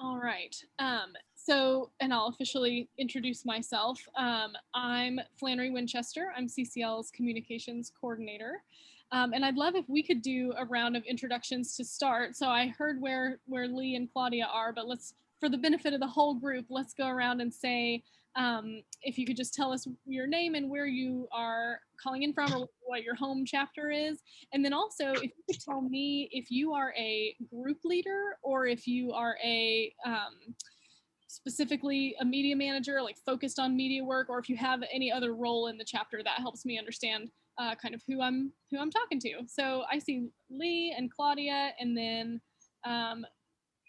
All right. And I'll officially introduce myself. I'm Flannery Winchester. I'm CCL's communications coordinator. And I'd love if we could do a round of introductions to start. So I heard where Lee and Claudia are, but let's, for the benefit of the whole group, let's go around and say, if you could just tell us your name and where you are calling in from, or what your home chapter is. And then also, if you could tell me if you are a group leader or if you are a specifically a media manager, like focused on media work, or if you have any other role in the chapter, that helps me understand kind of who I'm talking to. So I see Lee and Claudia, and then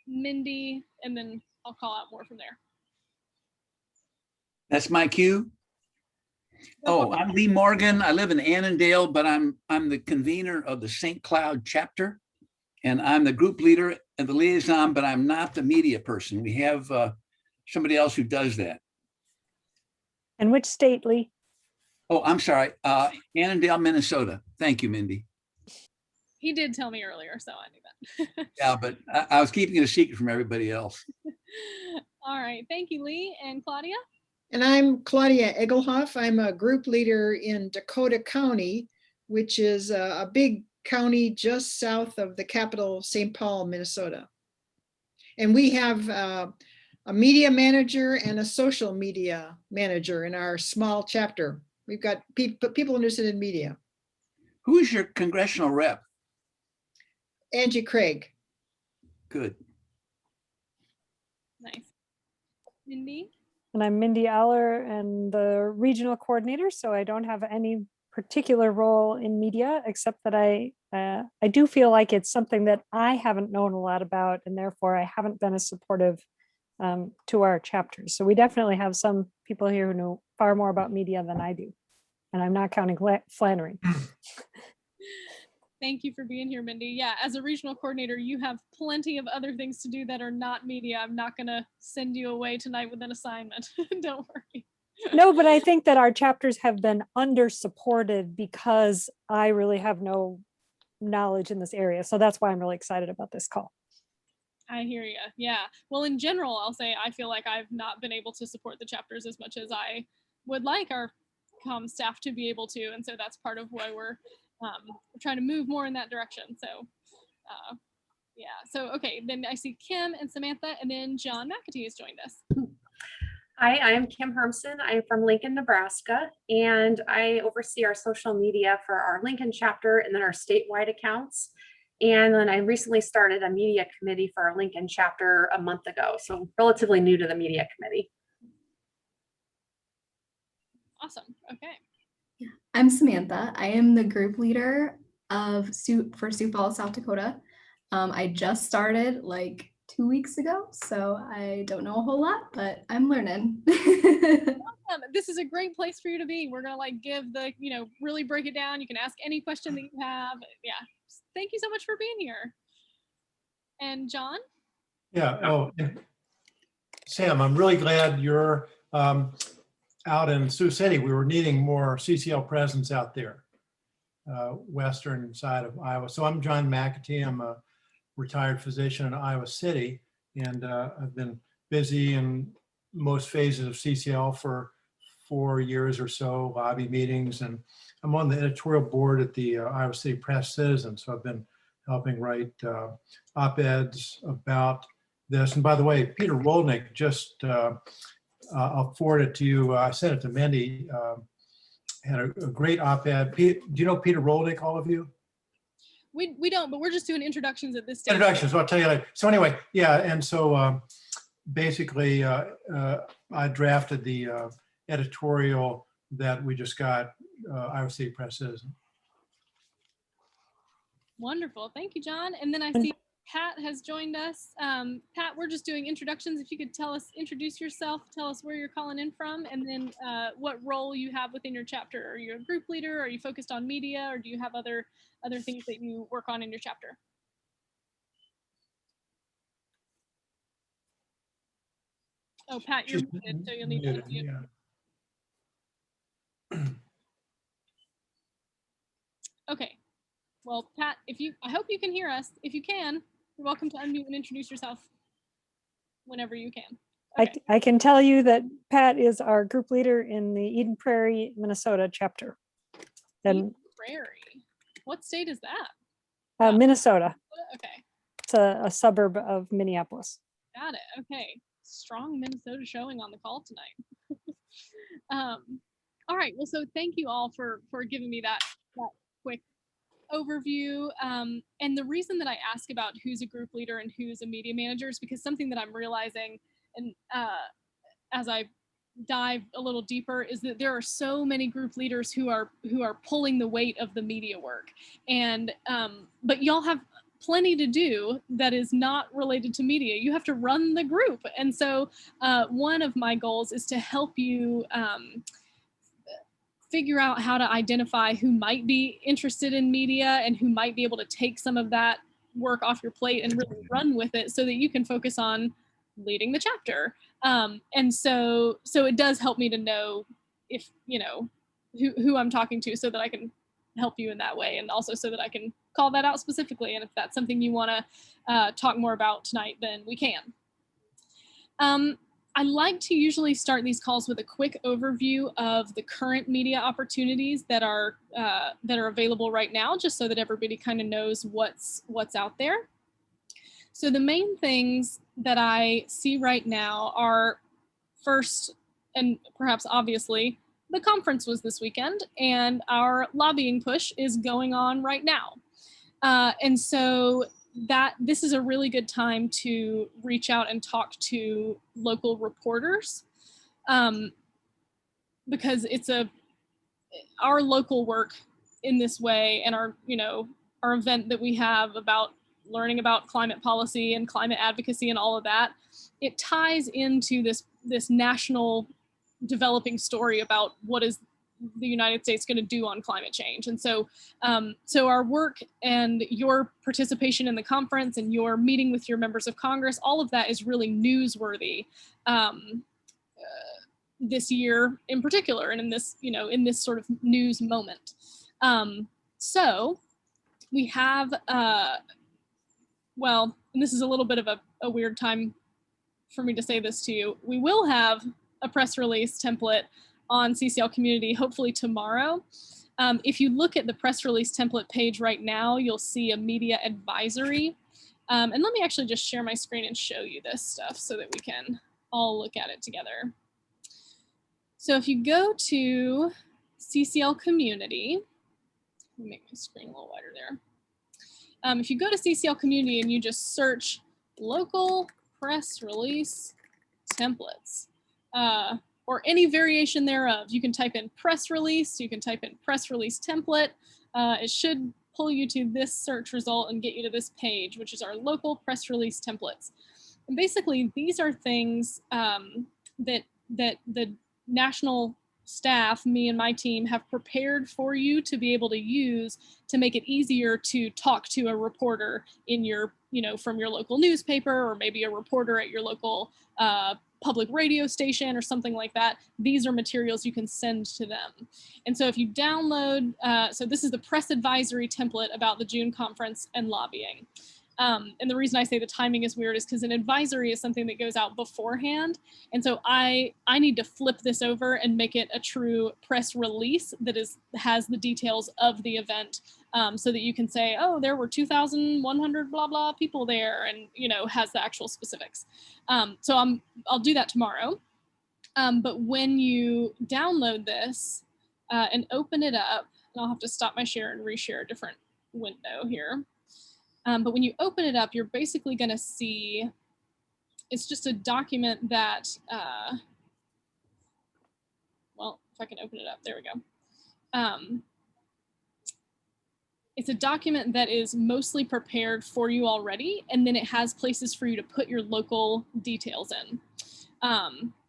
Mindy, and then I'll call out more from there. That's my cue. Oh, I'm Lee Morgan. I live in Annandale, but I'm the convener of the St. Cloud chapter, and I'm the group leader and the liaison, but I'm not the media person. We have somebody else who does that. And which state, Lee? Oh, I'm sorry, Annandale, Minnesota. Thank you, Mindy. He did tell me earlier, so I knew that. Yeah, but I was keeping it a secret from everybody else. All right, thank you, Lee. And Claudia? And I'm Claudia Egelhoff. I'm a group leader in Dakota County, which is a big county just south of the capital, St. Paul, Minnesota. And we have a media manager and a social media manager in our small chapter. We've got people interested in media. Who is your congressional rep? Angie Craig. Good. Nice. Mindy? And I'm Mindy Aller and the regional coordinator, so I don't have any particular role in media, except that I do feel like it's something that I haven't known a lot about, and therefore I haven't been as supportive to our chapters. So we definitely have some people here who know far more about media than I do. And I'm not counting Flannery. Thank you for being here, Mindy. Yeah, as a regional coordinator, you have plenty of other things to do that are not media. I'm not going to send you away tonight with an assignment. Don't worry. No, but I think that our chapters have been under-supported because I really have no knowledge in this area. So that's why I'm really excited about this call. I hear you. Yeah. Well, in general, I'll say I feel like I've not been able to support the chapters as much as I would like our comm staff to be able to. And so that's part of why we're trying to move more in that direction. So yeah. So, okay. Then I see Kim and Samantha, and then John McAtee has joined us. Hi, I'm Kim Hermson. I'm from Lincoln, Nebraska, and I oversee our social media for our Lincoln chapter and then our statewide accounts. And then I recently started a media committee for our Lincoln chapter a month ago, so relatively new to the media committee. Awesome. Okay. I'm Samantha. I am the group leader of for Sioux Falls, South Dakota. I just started like 2 weeks ago, so I don't know a whole lot, but I'm learning. Awesome. This is a great place for you to be. We're gonna like give the, really break it down. You can ask any question that you have. Yeah. Thank you so much for being here. And John? Yeah. Oh, and Sam, I'm really glad you're out in Sioux City. We were needing more CCL presence out there, western side of Iowa. So I'm John McAtee. I'm a retired physician in Iowa City, and I've been busy in most phases of CCL for 4 years or so, lobby meetings, and I'm on the editorial board at the Iowa City Press Citizen. So I've been helping write op-eds about this. And by the way, Peter Rolnick just, I'll forward it to you. I sent it to Mindy. Had a great op-ed. Do you know Peter Rolnick, all of you? We don't, but we're just doing introductions at this stage. Introductions, so I'll tell you later. So anyway, yeah, and so basically I drafted the editorial that we just got, Iowa City Press Citizen. Wonderful, thank you, John. And then I see Pat has joined us. Pat, we're just doing introductions. If you could introduce yourself, tell us where you're calling in from, and then what role you have within your chapter. Are you a group leader? Are you focused on media, or do you have other things that you work on in your chapter? Oh, Pat, you're muted, so you'll need to unmute. Yeah. Okay. Well, Pat, I hope you can hear us. If you can, you're welcome to unmute and introduce yourself. whenever you can. I, I can tell you that Pat is our group leader in the Eden Prairie, Minnesota chapter. And Eden Prairie. What state is that? Minnesota. Okay. It's a suburb of Minneapolis. Got it. Okay. Strong Minnesota showing on the call tonight. All right. Well, so thank you all for giving me that quick overview. And the reason that I ask about who's a group leader and who's a media manager is because something that I'm realizing, and as I dive a little deeper, is that there are so many group leaders who are pulling the weight of the media work, and but y'all have plenty to do that is not related to media. You have to run the group, and so one of my goals is to help you figure out how to identify who might be interested in media and who might be able to take some of that work off your plate and really run with it so that you can focus on leading the chapter. And so it does help me to know if, you know, who I'm talking to so that I can help you in that way, and also so that I can call that out specifically. And if that's something you want to talk more about tonight, then we can. I like to usually start these calls with a quick overview of the current media opportunities that are available right now, just so that everybody kind of knows what's out there. So the main things that I see right now are, first, and perhaps obviously, the conference was this weekend, and our lobbying push is going on right now. And so this is a really good time to reach out and talk to local reporters, because it's our local work in this way, and our event that we have about learning about climate policy and climate advocacy and all of that, it ties into this national developing story about what is the United States going to do on climate change. And so our work and your participation in the conference and your meeting with your members of Congress, all of that is really newsworthy this year in particular, and in this sort of news moment. So we have, well, and this is a little bit of a weird time for me to say this to you, we will have a press release template on CCL Community, hopefully tomorrow. If you look at the press release template page right now, you'll see a media advisory. And let me actually just share my screen and show you this stuff so that we can all look at it together. So if you go to CCL Community, let me make my screen a little wider there. If you go to CCL Community and you just search local press release templates, or any variation thereof. You can type in press release, you can type in press release template. It should pull you to this search result and get you to this page, which is our local press release templates. And basically, these are things that the national staff, me and my team, have prepared for you to be able to use to make it easier to talk to a reporter in your, from your local newspaper, or maybe a reporter at your local public radio station or something like that. These are materials you can send to them. And so if you download, so this is the press advisory template about the June conference and lobbying. And the reason I say the timing is weird is because an advisory is something that goes out beforehand. And so I need to flip this over and make it a true press release that has the details of the event, so that you can say, oh, there were 2,100 blah, blah people there, and, has the actual specifics. So I'll do that tomorrow. But when you download this and open it up, and I'll have to stop my share and reshare a different window here. But when you open it up, you're basically going to see, it's just a document that, well, if I can open it up, there we go. It's a document that is mostly prepared for you already, and then it has places for you to put your local details in.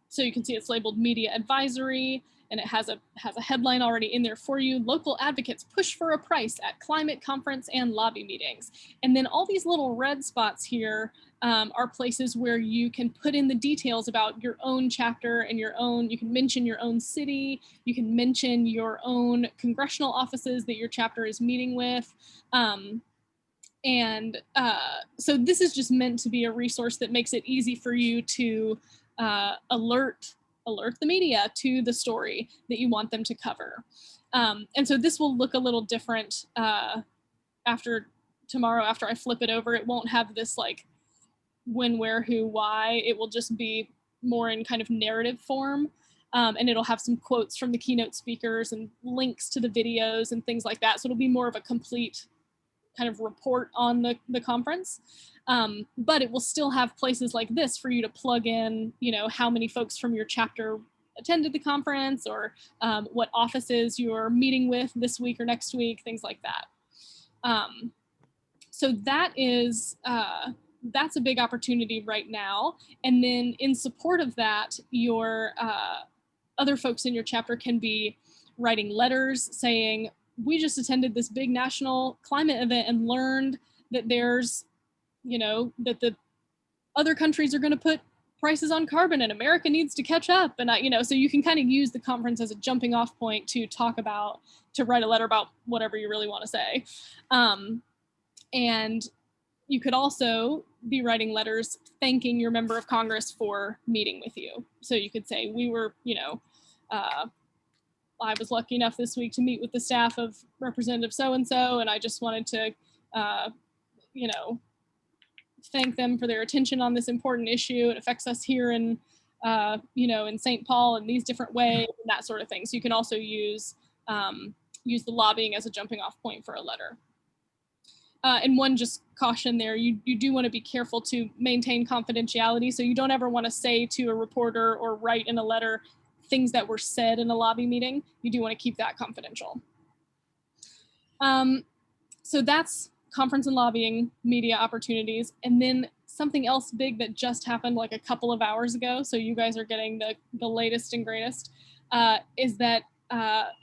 So you can see it's labeled media advisory, and it has a headline already in there for you. Local advocates push for a price at climate conference and lobby meetings. And then all these little red spots here are places where you can put in the details about your own chapter and you can mention your own city, you can mention your own congressional offices that your chapter is meeting with. And so this is just meant to be a resource that makes it easy for you to alert the media to the story that you want them to cover. And so this will look a little different after tomorrow, after I flip it over. It won't have this like when, where, who, why. It will just be more in kind of narrative form. And it'll have some quotes from the keynote speakers and links to the videos and things like that. So it'll be more of a complete kind of report on the conference. But it will still have places like this for you to plug in, you know, how many folks from your chapter attended the conference, or what offices you're meeting with this week or next week, things like that. So that is, that's a big opportunity right now. And then in support of that, your other folks in your chapter can be writing letters saying, we just attended this big national climate event and learned that there's, you know, that the other countries are going to put prices on carbon and America needs to catch up. And you know, so you can kind of use the conference as a jumping off point to talk about, to write a letter about whatever you really want to say. And you could also be writing letters thanking your member of Congress for meeting with you. So you could say, we were, you know, I was lucky enough this week to meet with the staff of Representative so-and-so, and I just wanted to, you know, thank them for their attention on this important issue. It affects us here in, you know, in St. Paul in these different ways, and that sort of thing. So you can also use the lobbying as a jumping off point for a letter. And one just caution there, you do want to be careful to maintain confidentiality. So you don't ever want to say to a reporter or write in a letter things that were said in a lobby meeting. You do want to keep that confidential. So that's conference and lobbying media opportunities. And then something else big that just happened like a couple of hours ago, so you guys are getting the latest and greatest, is that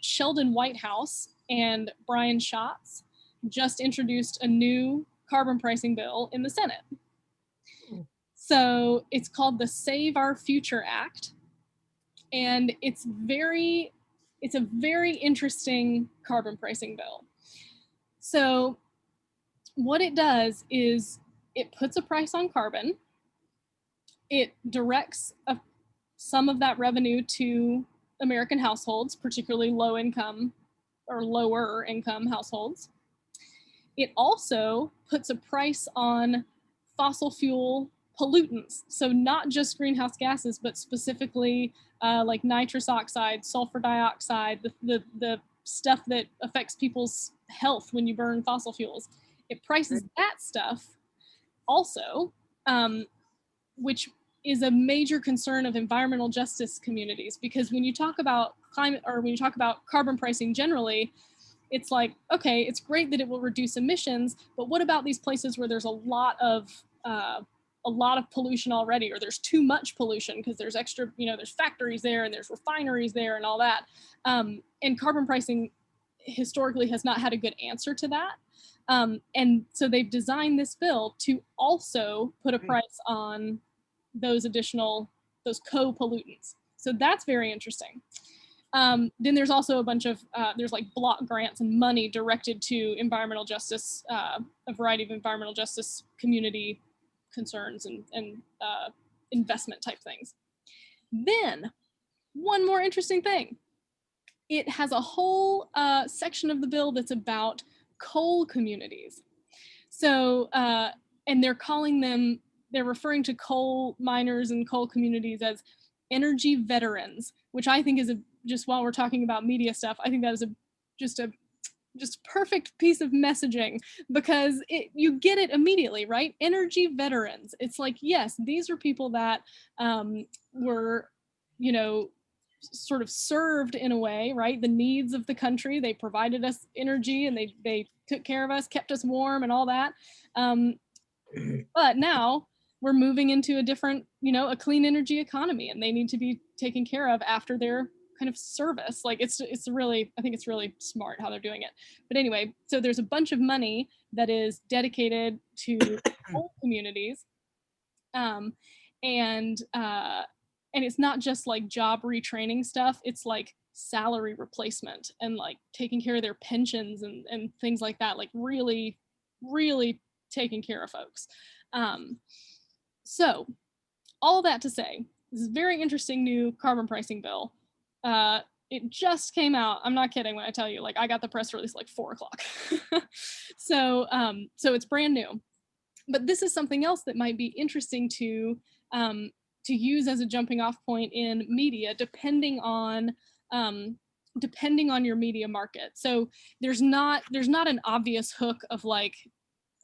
Sheldon Whitehouse and Brian Schatz just introduced a new carbon pricing bill in the Senate. So it's called the Save Our Future Act. And it's a very interesting carbon pricing bill. So what it does is it puts a price on carbon. It directs some of that revenue to American households, particularly low income or lower income households. It also puts a price on fossil fuel pollutants. So not just greenhouse gases, but specifically like nitrous oxide, sulfur dioxide, the stuff that affects people's health when you burn fossil fuels. It prices that stuff also, which is a major concern of environmental justice communities, because when you talk about climate, or when you talk about carbon pricing generally, it's like, okay, it's great that it will reduce emissions, but what about these places where there's a lot of pollution already, or there's too much pollution because there's extra, you know, there's factories there and there's refineries there and all that. And carbon pricing historically has not had a good answer to that. And so they've designed this bill to also put a price on those co-pollutants. So that's very interesting. Then there's also a bunch of, there's like block grants and money directed to environmental justice, a variety of environmental justice community concerns and investment type things. Then one more interesting thing. It has a whole section of the bill that's about coal communities. So, and they're referring to coal miners and coal communities as energy veterans, which I think is just while we're talking about media stuff, I think that is just a perfect piece of messaging, because you get it immediately, right? Energy veterans. It's like, yes, these are people that were, you know, sort of served in a way, right? The needs of the country. They provided us energy and they took care of us, kept us warm and all that. But now we're moving into a different, you know, a clean energy economy, and they need to be taken care of after their kind of service. Like it's really, I think it's really smart how they're doing it. But anyway, so there's a bunch of money that is dedicated to coal communities. And it's not just like job retraining stuff, it's like salary replacement and like taking care of their pensions and things like that, like really, really taking care of folks. So all that to say, this is a very interesting new carbon pricing bill. It just came out. I'm not kidding when I tell you, like, I got the press release like 4 o'clock. So it's brand new. But this is something else that might be interesting to use as a jumping off point in media, depending on your media market. So there's not an obvious hook of like,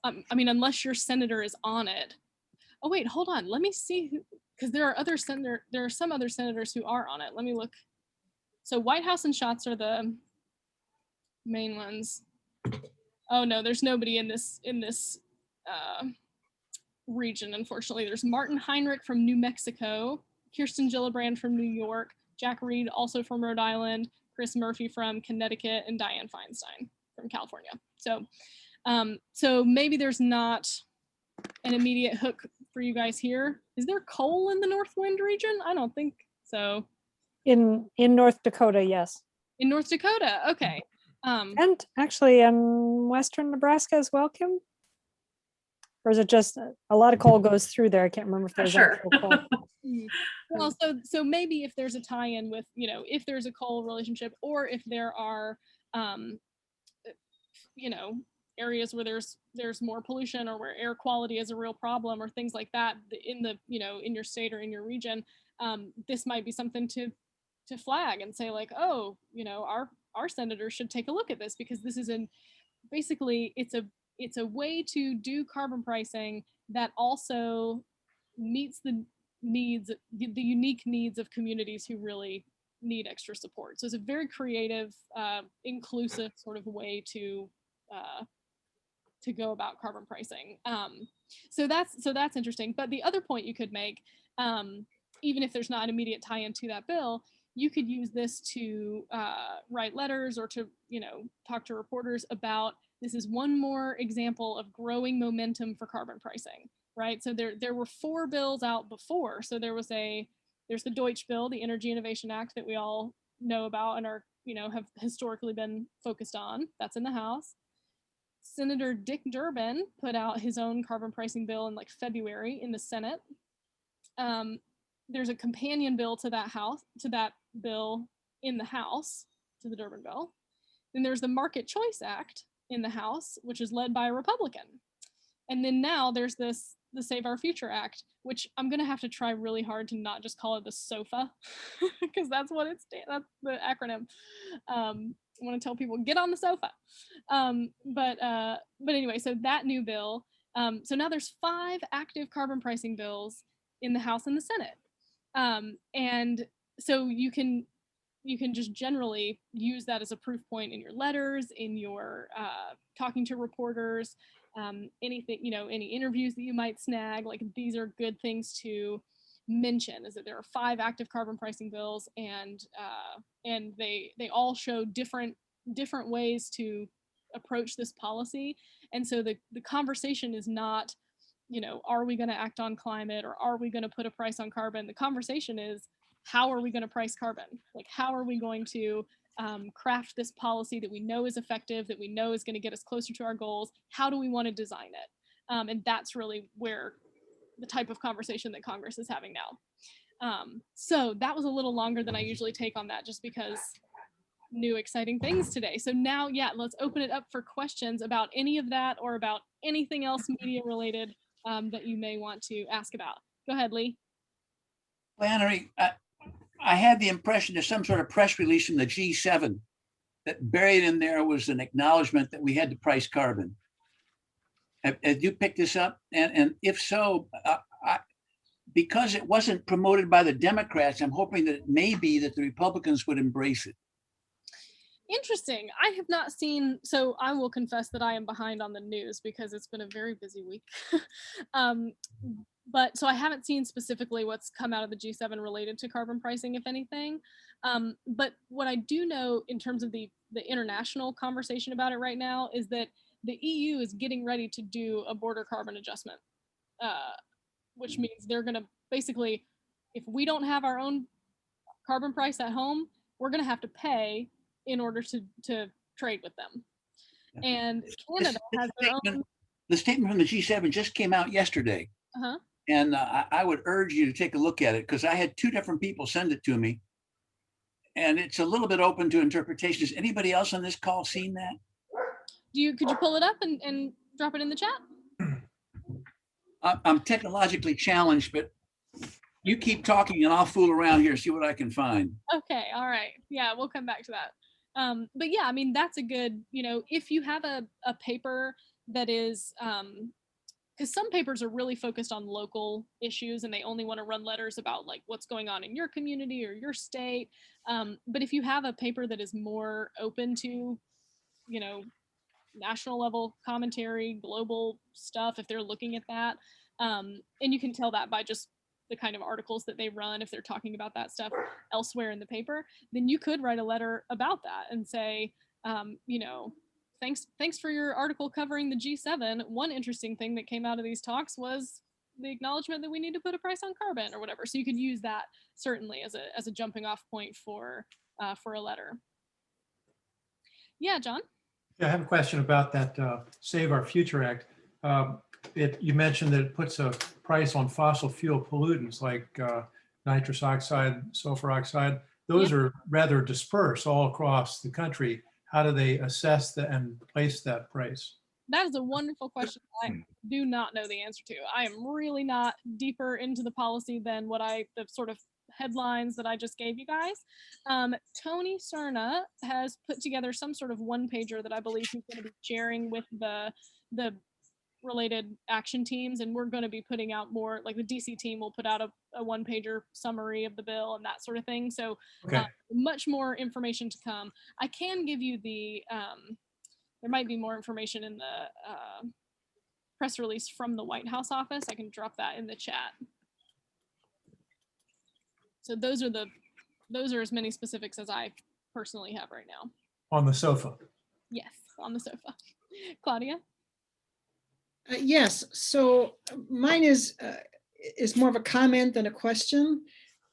I mean, unless your senator is on it. Oh wait, hold on. Let me see, because there are some other senators who are on it. Let me look. So White House and Schatz are the main ones. Oh no, there's nobody in this region, unfortunately. There's Martin Heinrich from New Mexico, Kirsten Gillibrand from New York, Jack Reed also from Rhode Island, Chris Murphy from Connecticut, and Dianne Feinstein from California. So maybe there's not an immediate hook for you guys here. Is there coal in the North Wind region? I don't think so. In North Dakota, yes. In North Dakota, okay. And actually in Western Nebraska as well, Kim? Or is it just a lot of coal goes through there? I can't remember if there's actual coal. Well, so maybe if there's a tie-in with, if there's a coal relationship, or if there are, areas where there's more pollution, or where air quality is a real problem, or things like that in the, in your state or in your region, this might be something to flag and say like, oh, our senators should take a look at this, because this is basically it's a way to do carbon pricing that also meets the unique needs of communities who really need extra support. So it's a very creative, inclusive sort of way to go about carbon pricing. So that's interesting. But the other point you could make, even if there's not an immediate tie-in to that bill, you could use this to write letters, or to talk to reporters about, this is one more example of growing momentum for carbon pricing, right? So there were 4 bills out before. So there's the Deutsch bill, the Energy Innovation Act, that we all know about and are have historically been focused on. That's in the House. Senator Dick Durbin put out his own carbon pricing bill in like February in the Senate. There's a companion bill to that bill in the House, to the Durbin bill. Then there's the Market Choice Act in the House, which is led by a Republican. And then now there's the Save Our Future Act, which I'm gonna have to try really hard to not just call it the SOFA, because that's what that's the acronym. I want to tell people, get on the sofa. But anyway, so that new bill. So now there's 5 active carbon pricing bills in the House and the Senate. And so you can just generally use that as a proof point in your letters, in your talking to reporters, anything, any interviews that you might snag. Like, these are good things to mention, is that there are 5 active carbon pricing bills, and they all show different ways to approach this policy. And so the conversation is not, are we going to act on climate, or are we going to put a price on carbon? The conversation is, how are we going to price carbon? Like, how are we going to craft this policy that we know is effective, that we know is going to get us closer to our goals? How do we want to design it? And that's really where the type of conversation that Congress is having now. So that was a little longer than I usually take on that, just because new exciting things today. So now, let's open it up for questions about any of that, or about anything else media related that you may want to ask about. Go ahead, Lee. Flannery, I had the impression there's some sort of press release from the G7 that buried in there was an acknowledgement that we had to price carbon. Have you picked this up? And if so, because it wasn't promoted by the Democrats, I'm hoping that it may be that the Republicans would embrace it. Interesting. I have not seen, so I will confess that I am behind on the news because it's been a very busy week. But so I haven't seen specifically what's come out of the G7 related to carbon pricing, if anything. But what I do know in terms of the international conversation about it right now is that the EU is getting ready to do a border carbon adjustment, which means they're going to basically, if we don't have our own carbon price at home, we're going to have to pay in order to trade with them. And Canada has their own. the statement from the G7 just came out yesterday. Uh-huh. And I would urge you to take a look at it because I had 2 different people send it to me. And it's a little bit open to interpretation. Has anybody else on this call seen that? Could you pull it up and drop it in the chat? I'm technologically challenged, but you keep talking and I'll fool around here, see what I can find. Okay, all right. Yeah, we'll come back to that. But yeah, I mean, that's a good, if you have a paper that is, because some papers are really focused on local issues and they only want to run letters about like what's going on in your community or your state. But if you have a paper that is more open to, national level commentary, global stuff, if they're looking at that, and you can tell that by just the kind of articles that they run, if they're talking about that stuff elsewhere in the paper, then you could write a letter about that and say, thanks for your article covering the G7. One interesting thing that came out of these talks was the acknowledgement that we need to put a price on carbon or whatever. So you could use that certainly as a jumping off point for a letter. Yeah, John? Yeah, I have a question about that Save Our Future Act. You mentioned that it puts a price on fossil fuel pollutants like nitrous oxide, sulfur oxide. Those are rather dispersed all across the country. How do they assess and place that price? That is a wonderful question. I do not know the answer to. I am really not deeper into the policy than the sort of headlines that I just gave you guys. Tony Cerna has put together some sort of one-pager that I believe he's going to be sharing with the related action teams, and we're going to be putting out more, like the DC team will put out a one-pager summary of the bill and that sort of thing. So okay. Much more information to come. I can give you there might be more information in the press release from the White House office. I can drop that in the chat. So those are as many specifics as I personally have right now. On the sofa. Yes, on the sofa. Claudia? Yes, so mine is more of a comment than a question.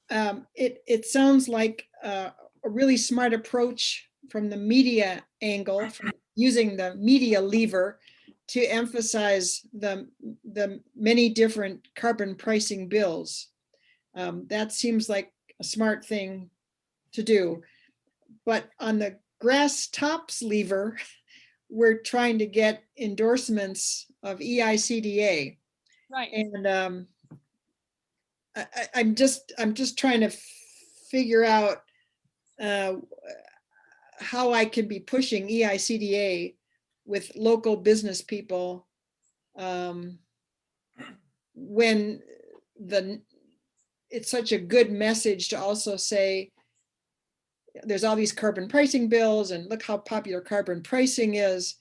It sounds like a really smart approach from the media angle, from using the media lever to emphasize the many different carbon pricing bills. That seems like a smart thing to do. But on the grass tops lever, we're trying to get endorsements of EICDA. Right. And I'm just trying to figure out how I can be pushing EICDA with local business people when it's such a good message to also say there's all these carbon pricing bills and look how popular carbon pricing is.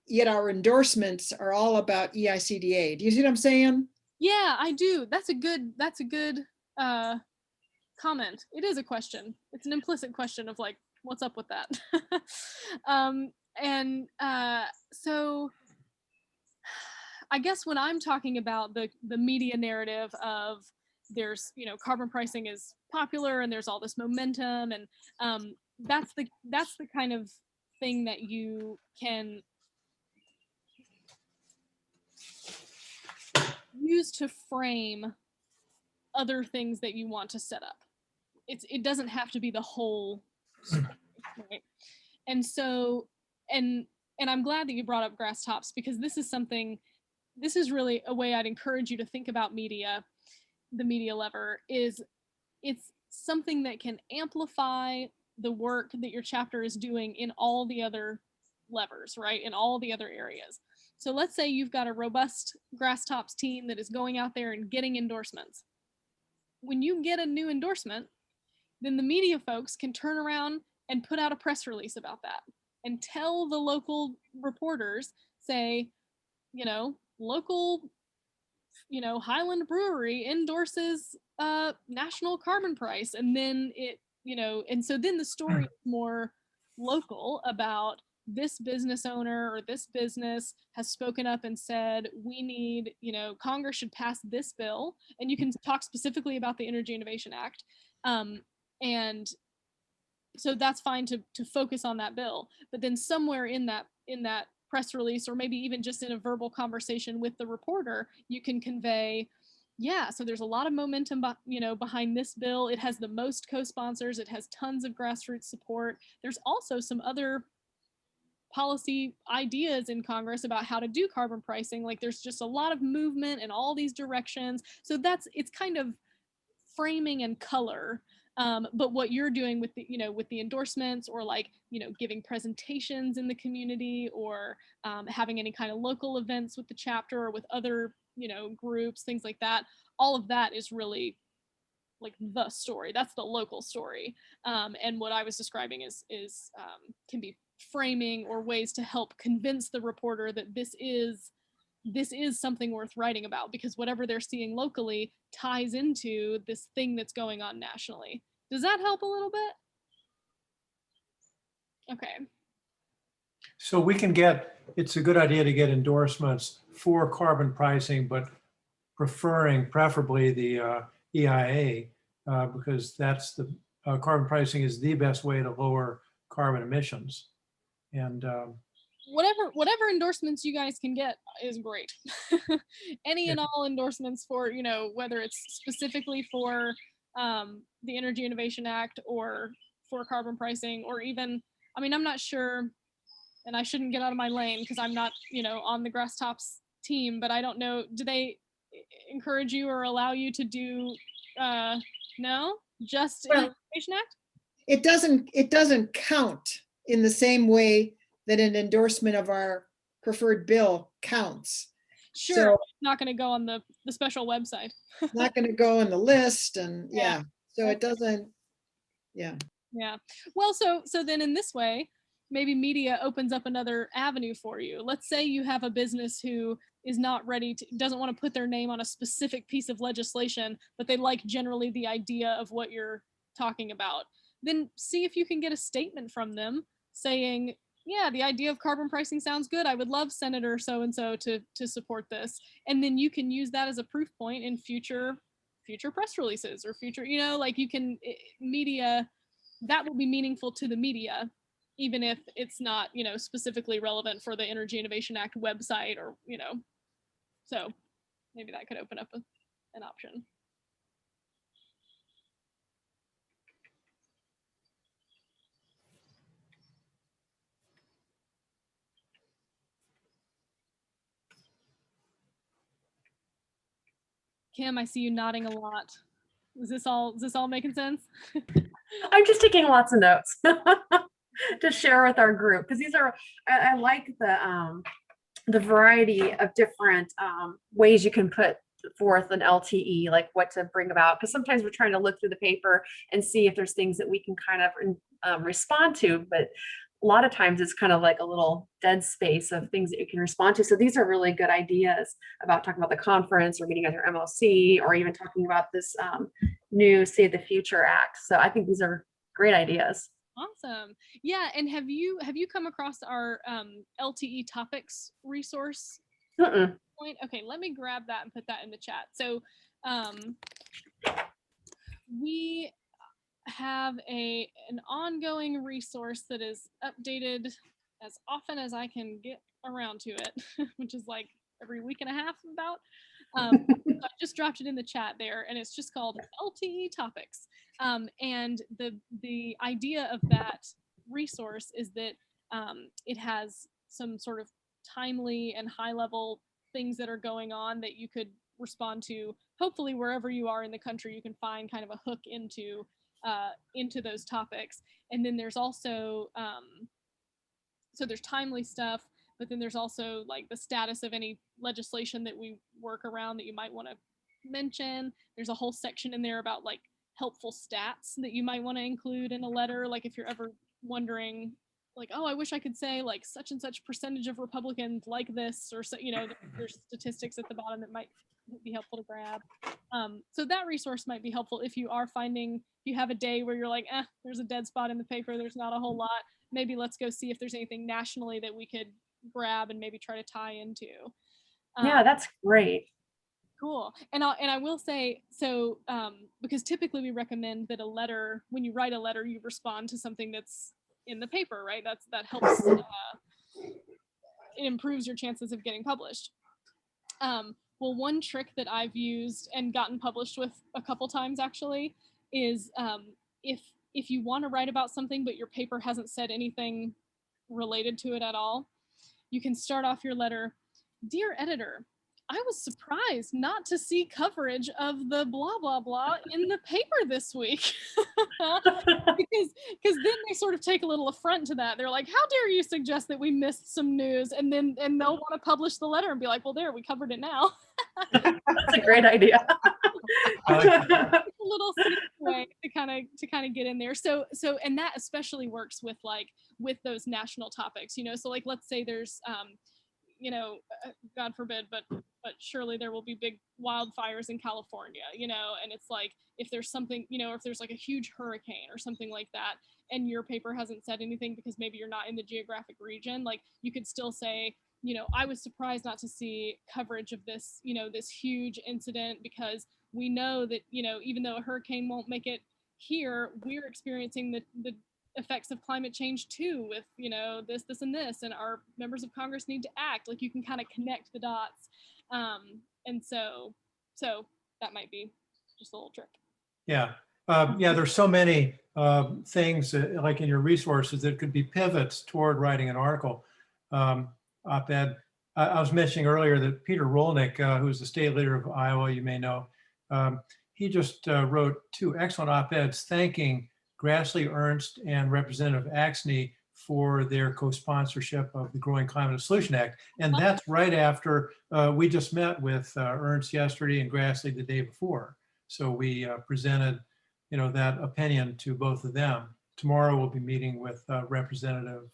Yet our endorsements are all about EICDA. Do you see what I'm saying? Yeah, I do. That's a good comment. It is a question. It's an implicit question of like, what's up with that? So I guess when I'm talking about the media narrative of there's, carbon pricing is popular and there's all this momentum, and that's the kind of thing that you can use to frame other things that you want to set up. It doesn't have to be the whole story, right? And so, and I'm glad that you brought up grass tops, because this is really a way I'd encourage you to think about media. The media lever is, it's something that can amplify the work that your chapter is doing in all the other levers, right? In all the other areas. So let's say you've got a robust grass tops team that is going out there and getting endorsements. When you get a new endorsement, then the media folks can turn around and put out a press release about that and tell the local reporters, say, local, Highland Brewery endorses national carbon price. And then and so then the story is more local about this business owner or this business has spoken up and said, we need, Congress should pass this bill. And you can talk specifically about the Energy Innovation Act. And so that's fine to focus on that bill. But then somewhere in that press release, or maybe even just in a verbal conversation with the reporter, you can convey, yeah, so there's a lot of momentum, behind this bill. It has the most co-sponsors. It has tons of grassroots support. There's also some other policy ideas in Congress about how to do carbon pricing. Like, there's just a lot of movement in all these directions. So it's kind of framing and color. But what you're doing with the endorsements, or giving presentations in the community, or having any kind of local events with the chapter or with other groups, things like that, all of that is really like the story. That's the local story. And what I was describing is can be framing or ways to help convince the reporter that this is something worth writing about, because whatever they're seeing locally ties into this thing that's going on nationally. Does that help a little bit? Okay. So it's a good idea to get endorsements for carbon pricing, but preferably the EIA, because that's the carbon pricing is the best way to lower carbon emissions. And whatever endorsements you guys can get is great. Any and all endorsements for, whether it's specifically for the Energy Innovation Act, or for carbon pricing, or even, I'm not sure, and I shouldn't get out of my lane because I'm not, on the Grass Tops team, but I don't know, do they encourage you or allow you to do, no? Just Well, Innovation Act? It doesn't count in the same way that an endorsement of our preferred bill counts. Sure, So it's not going to go on the special website. it's not going to go on the list, and Yeah. so it doesn't, yeah. Yeah. Well, so then in this way, maybe media opens up another avenue for you. Let's say you have a business who is not ready to, doesn't want to put their name on a specific piece of legislation, but they like generally the idea of what you're talking about. Then see if you can get a statement from them saying, yeah, the idea of carbon pricing sounds good. I would love Senator so-and-so to support this. And then you can use that as a proof point in future press releases, or future, you can, media, that will be meaningful to the media, even if it's not, specifically relevant for the Energy Innovation Act website, or, so maybe that could open up an option. Kim, I see you nodding a lot. Is this all making sense? I'm just taking lots of notes to share with our group, because these are, I like the variety of different ways you can put forth an LTE, like what to bring about, because sometimes we're trying to look through the paper and see if there's things that we can kind of respond to, but a lot of times it's kind of like a little dead space of things that you can respond to. So these are really good ideas about talking about the conference, or meeting at your MOC, or even talking about this new Save the Future Act. So I think these are great ideas. Awesome. Yeah. And have you come across our LTE topics resource point? Okay, let me grab that and put that in the chat. So we have an ongoing resource that is updated as often as I can get around to it, which is like every week and a half about. So I just dropped it in the chat there, and it's just called LTE Topics. And the idea of that resource is that it has some sort of timely and high level things that are going on that you could respond to. Hopefully wherever you are in the country, you can find kind of a hook into those topics. And then there's also so there's timely stuff, but then there's also like the status of any legislation that we work around that you might want to mention. There's a whole section in there about like helpful stats that you might want to include in a letter, like if you're ever wondering, like, oh, I wish I could say like such and such percentage of Republicans like this, or so, there's statistics at the bottom that might be helpful to grab. So that resource might be helpful if you are finding, you have a day where you're like, there's a dead spot in the paper, there's not a whole lot, maybe let's go see if there's anything nationally that we could grab and maybe try to tie into. Yeah, that's great. Cool. And I will say, so because typically we recommend that a letter, when you write a letter, you respond to something that's in the paper, right? That helps it improves your chances of getting published. Well, one trick that I've used and gotten published with a couple times actually is if you want to write about something but your paper hasn't said anything related to it at all, you can start off your letter, "Dear editor, I was surprised not to see coverage of the blah blah blah in the paper this week." because then they sort of take a little affront to that. They're like, "How dare you suggest that we missed some news?" And they'll want to publish the letter and be like, "Well, there, we covered it now." That's a great idea. A little sneaky way to kind of get in there. So and that especially works with with those national topics, so like let's say there's God forbid, but surely there will be big wildfires in California, and it's like if there's something, if there's like a huge hurricane or something like that, and your paper hasn't said anything because maybe you're not in the geographic region, like you could still say, I was surprised not to see coverage of this, this huge incident, because we know that, even though a hurricane won't make it here, we're experiencing the effects of climate change too, with this and this, and our members of Congress need to act. Like you can kind of connect the dots, and so that might be just a little trick. Yeah, there's so many things like in your resources that could be pivots toward writing an article. Op-ed. I was mentioning earlier that Peter Rolnick, who's the state leader of Iowa, you may know, he just wrote 2 excellent op-eds thanking Grassley, Ernst, and Representative Axney for their co-sponsorship of the Growing Climate Solution Act. And that's right after we just met with Ernst yesterday and Grassley the day before. So we presented, that opinion to both of them. Tomorrow we'll be meeting with Representative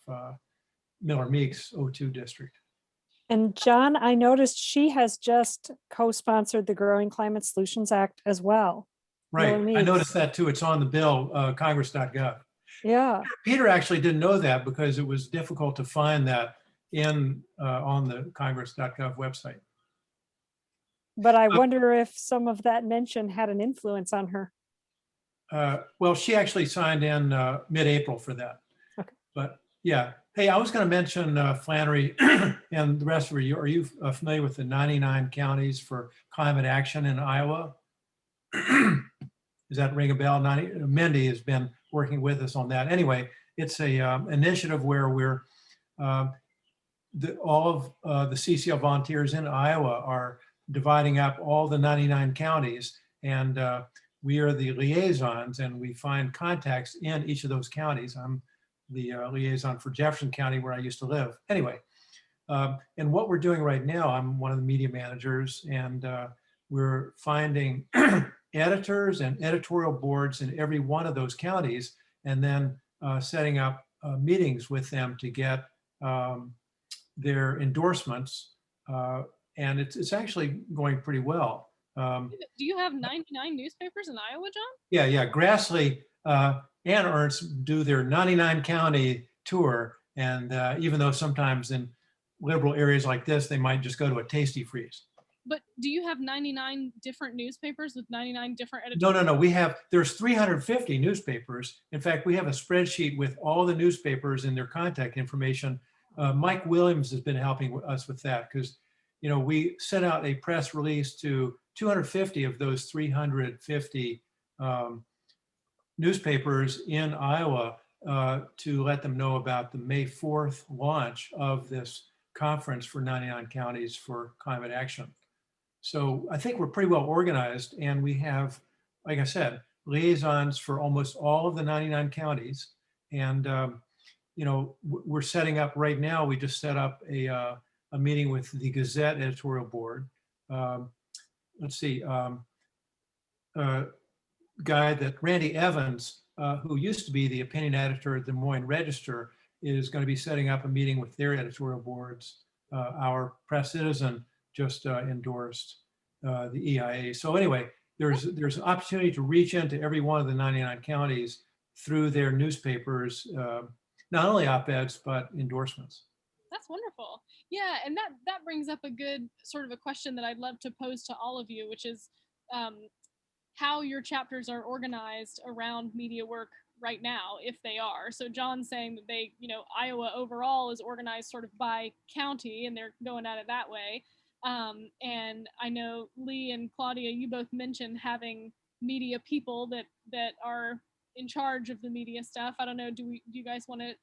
Miller Meeks, O2 district. And John, I noticed she has just co-sponsored the Growing Climate Solutions Act as well. Right, Miller I Meeks. noticed that too. It's on the bill, congress.gov. Yeah. Peter actually didn't know that because it was difficult to find that on the congress.gov website. But I wonder if some of that mention had an influence on her. Well, she actually signed in mid-April for that. Okay. But yeah. Hey, I was going to mention Flannery and the rest of you. Are you familiar with the 99 counties for climate action in Iowa? Does that ring a bell? Mindy has been working with us on that. Anyway, it's a initiative where we're all of the CCL volunteers in Iowa are dividing up all the 99 counties, and we are the liaisons, and we find contacts in each of those counties. I'm the liaison for Jefferson County, where I used to live. Anyway, and what we're doing right now, I'm one of the media managers, and we're finding editors and editorial boards in every one of those counties, and then setting up meetings with them to get their endorsements. And it's actually going pretty well. Do you have 99 newspapers in Iowa, John? Yeah. Grassley and Ernst do their 99 county tour. And even though sometimes in liberal areas like this, they might just go to a Tasty Freeze. But do you have 99 different newspapers with 99 different editors? No. There's 350 newspapers. In fact, we have a spreadsheet with all the newspapers and their contact information. Mike Williams has been helping us with that because, we sent out a press release to 250 of those 350 newspapers in Iowa to let them know about the May 4th launch of this conference for 99 counties for climate action. So I think we're pretty well organized, and we have, like I said, liaisons for almost all of the 99 counties. And, we're setting up right now, we just set up a meeting with the Gazette editorial board. Let's see, guy that Randy Evans, who used to be the opinion editor at the Des Moines Register, is going to be setting up a meeting with their editorial boards. Our Press Citizen just endorsed the EIA. So anyway, there's an opportunity to reach into every one of the 99 counties through their newspapers, not only op-eds, but endorsements. That's wonderful. Yeah, and that brings up a good sort of a question that I'd love to pose to all of you, which is how your chapters are organized around media work right now if they are. So John's saying that they, Iowa overall is organized sort of by county and they're going at it that way. And I know Lee and Claudia, you both mentioned having media people that are in charge of the media stuff. I don't know, do you guys want to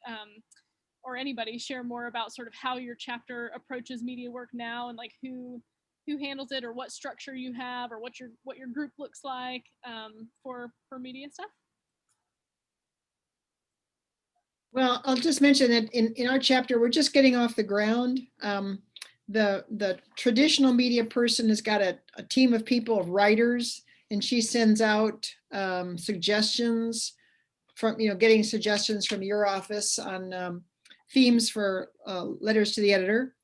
or anybody share more about sort of how your chapter approaches media work now, and like who handles it, or what structure you have, or what your group looks like for media stuff? Well, I'll just mention that in our chapter, we're just getting off the ground. The traditional media person has got a team of people, of writers, and she sends out suggestions from, getting suggestions from your office on themes for letters to the editor.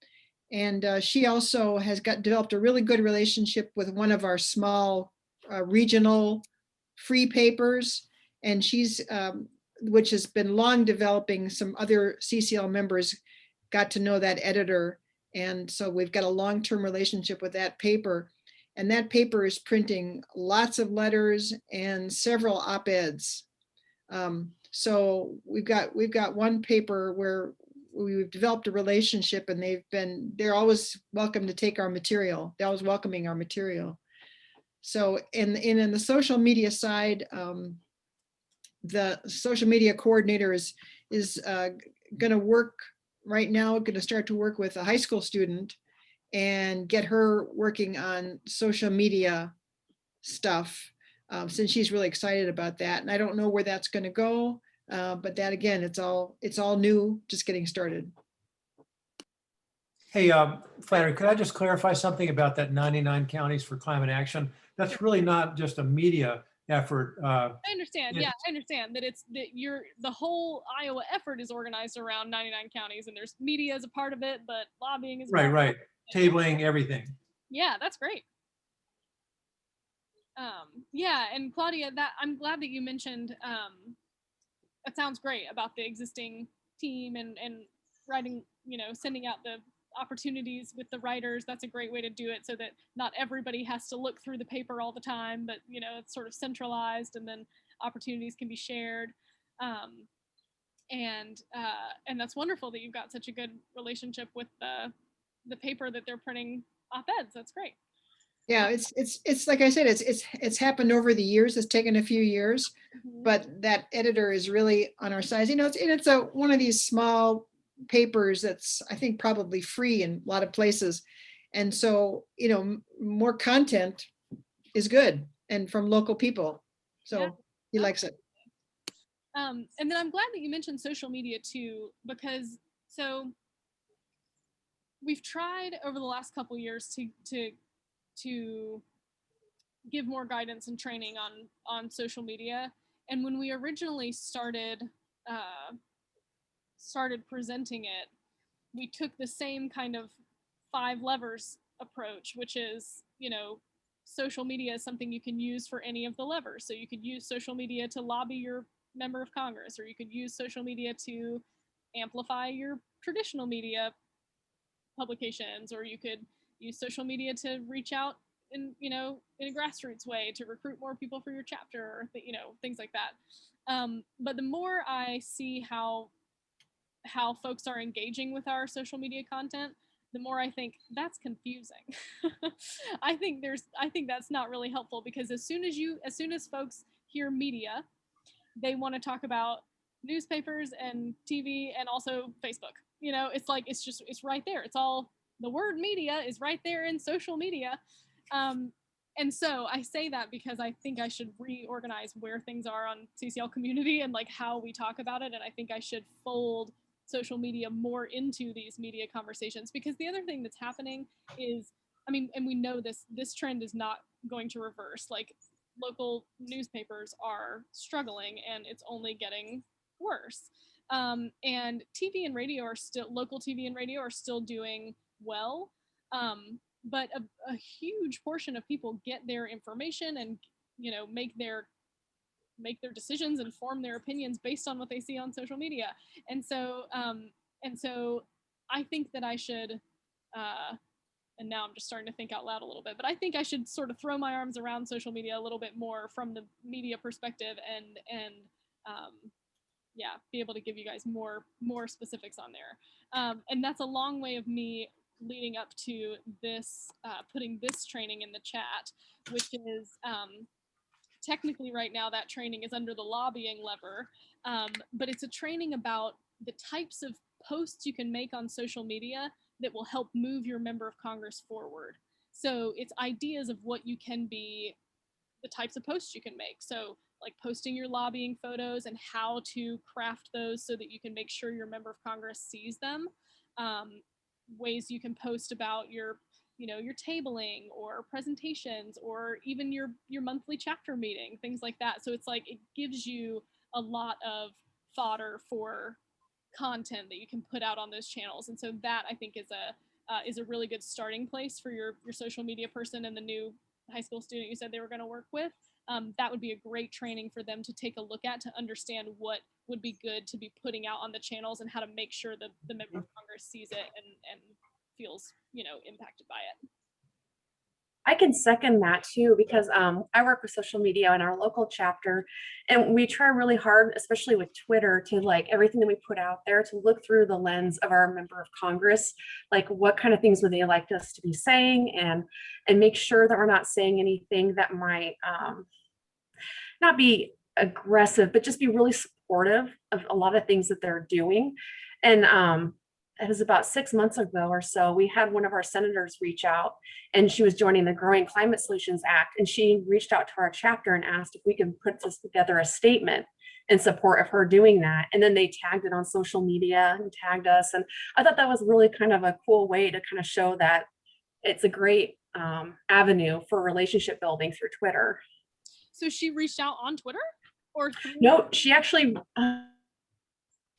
And she also has developed a really good relationship with one of our small regional free papers. And she's, which has been long developing, some other CCL members got to know that editor. And so we've got a long-term relationship with that paper. And that paper is printing lots of letters and several op-eds. So we've got one paper where we've developed a relationship, and they're always welcome to take our material. They're always welcoming our material. So in the social media side, the social media coordinator is going to work right now, going to start to work with a high school student and get her working on social media stuff, since she's really excited about that. And I don't know where that's going to go, but that, again, it's all new, just getting started. Hey, Flannery, could I just clarify something about that 99 counties for climate action? That's really not just a media effort. I understand. Yeah, I understand that the whole Iowa effort is organized around 99 counties, and there's media as a part of it, but lobbying is right. Tabling, everything. Yeah, that's great. Yeah, and Claudia, that I'm glad that you mentioned. That sounds great about the existing team and writing. Sending out the opportunities with the writers. That's a great way to do it, so that not everybody has to look through the paper all the time, but it's sort of centralized, and then opportunities can be shared. And that's wonderful that you've got such a good relationship with the paper that they're printing op-eds. That's great. Yeah, it's like I said, it's happened over the years. It's taken a few years, but that editor is really on our side. It's one of these small papers that's, I think, probably free in a lot of places. And so, more content is good, and from local people. So yeah. He likes it. And then I'm glad that you mentioned social media too, because we've tried over the last couple of years to give more guidance and training on social media. And when we originally started presenting it, we took the same kind of 5 levers approach, which is, social media is something you can use for any of the levers. So you could use social media to lobby your member of Congress, or you could use social media to amplify your traditional media publications, or you could use social media to reach out in a grassroots way to recruit more people for your chapter, or things like that. But the more I see how folks are engaging with our social media content, the more I think that's confusing. I think that's not really helpful, because as soon as folks hear media, they want to talk about newspapers and TV and also Facebook. It's like it's right there. It's all, the word media is right there in social media. And so I say that because I think I should reorganize where things are on CCL community and like how we talk about it. And I think I should fold social media more into these media conversations, because the other thing that's happening is, and we know this trend is not going to reverse. Like, local newspapers are struggling, and it's only getting worse. And TV and radio local TV and radio are still doing well. But a huge portion of people get their information and, make their decisions and form their opinions based on what they see on social media. And so I think that I should, and now I'm just starting to think out loud a little bit, but I think I should sort of throw my arms around social media a little bit more from the media perspective, and yeah, be able to give you guys more specifics on there. And that's a long way of me leading up to this, putting this training in the chat, which is technically right now that training is under the lobbying lever, but it's a training about the types of posts you can make on social media that will help move your member of Congress forward. So it's ideas of what you can be, the types of posts you can make. So like posting your lobbying photos and how to craft those so that you can make sure your member of Congress sees them. Ways you can post about your, your tabling or presentations, or even your monthly chapter meeting, things like that. So it's like, it gives you a lot of fodder for content that you can put out on those channels. And so that, I think, is a really good starting place for your social media person and the new high school student you said they were going to work with. That would be a great training for them to take a look at, to understand what would be good to be putting out on the channels and how to make sure that the member of Congress sees it and feels, impacted by it. I can second that too, because I work with social media in our local chapter, and we try really hard, especially with Twitter, to like everything that we put out there to look through the lens of our member of Congress, like what kind of things would they like us to be saying, and make sure that we're not saying anything that might not be aggressive, but just be really supportive of a lot of things that they're doing. And it was about 6 months ago or so, we had one of our senators reach out, and she was joining the Growing Climate Solutions Act. And she reached out to our chapter and asked if we could put this together a statement in support of her doing that. And then they tagged it on social media and tagged us. And I thought that was really kind of a cool way to kind of show that it's a great avenue for relationship building through Twitter. So she reached out on Twitter, or no, she actually